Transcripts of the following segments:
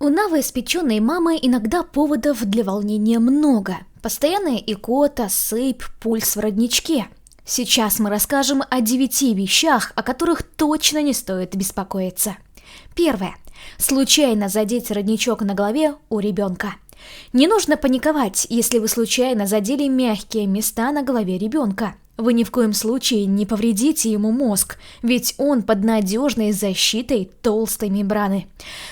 У новоиспеченной мамы иногда поводов для волнения много. Постоянная икота, сыпь, пульс в родничке. Сейчас мы расскажем о 9 вещах, о которых точно не стоит беспокоиться. Первое. Случайно задеть родничок на голове у ребенка. Не нужно паниковать, если вы случайно задели мягкие места на голове ребенка. Вы ни в коем случае не повредите ему мозг, ведь он под надежной защитой толстой мембраны.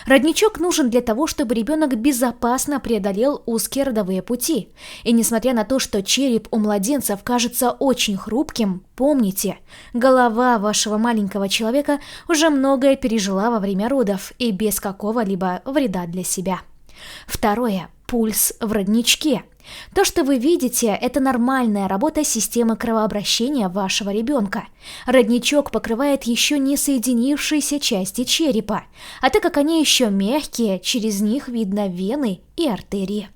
Родничок нужен для того, чтобы ребенок безопасно преодолел узкие родовые пути. И несмотря на то, что череп у младенцев кажется очень хрупким, помните, голова вашего маленького человека уже многое пережила во время родов и без какого-либо вреда для себя. Второе. Пульс в родничке. То, что вы видите, это нормальная работа системы кровообращения вашего ребенка. Родничок покрывает еще не соединившиеся части черепа, а так как они еще мягкие, через них видно вены и артерии.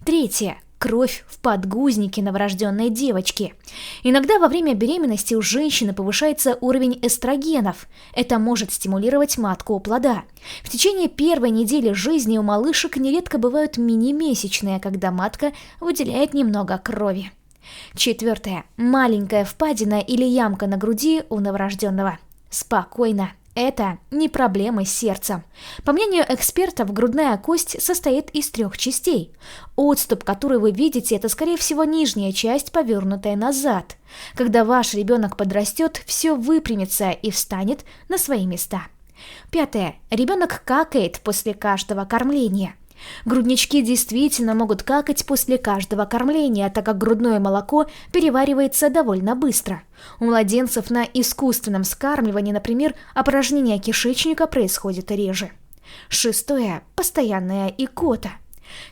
Третье. Кровь в подгузнике новорожденной девочки. Иногда во время беременности у женщины повышается уровень эстрогенов. Это может стимулировать матку у плода. В течение первой недели жизни у малышек нередко бывают мини-месячные, когда матка выделяет немного крови. Четвертое. Маленькая впадина или ямка на груди у новорожденного. Спокойно. Это не проблемы с сердцем. По мнению экспертов, грудная кость состоит из 3 частей. Отступ, который вы видите, это, скорее всего, нижняя часть, повернутая назад. Когда ваш ребенок подрастет, все выпрямится и встанет на свои места. Пятое. Ребенок какает после каждого кормления. Груднички действительно могут какать после каждого кормления, так как грудное молоко переваривается довольно быстро. У младенцев на искусственном скармливании, например, опорожнение кишечника происходит реже. Шестое. Постоянная икота.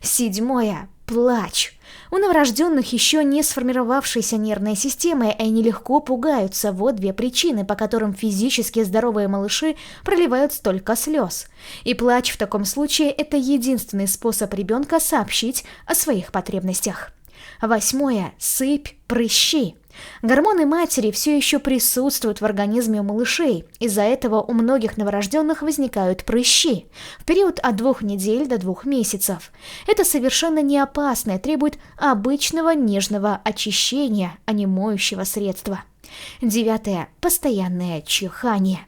Седьмое. Плач. У новорожденных еще не сформировавшейся нервной системы, и они легко пугаются. Вот 2 причины, по которым физически здоровые малыши проливают столько слез. И плач в таком случае – это единственный способ ребенка сообщить о своих потребностях. Восьмое. Сыпь, прыщи. Гормоны матери все еще присутствуют в организме у малышей. Из-за этого у многих новорожденных возникают прыщи в период от 2 недель до 2 месяцев. Это совершенно не опасно и требует обычного нежного очищения, а не моющего средства. Девятое. Постоянное чихание.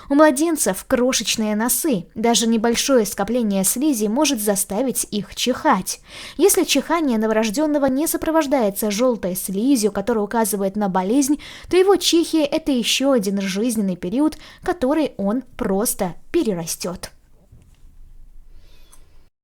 У младенцев крошечные носы. Даже небольшое скопление слизи может заставить их чихать. Если чихание новорожденного не сопровождается желтой слизью, которая указывает на болезнь, то его чихи – это еще один жизненный период, который он просто перерастет.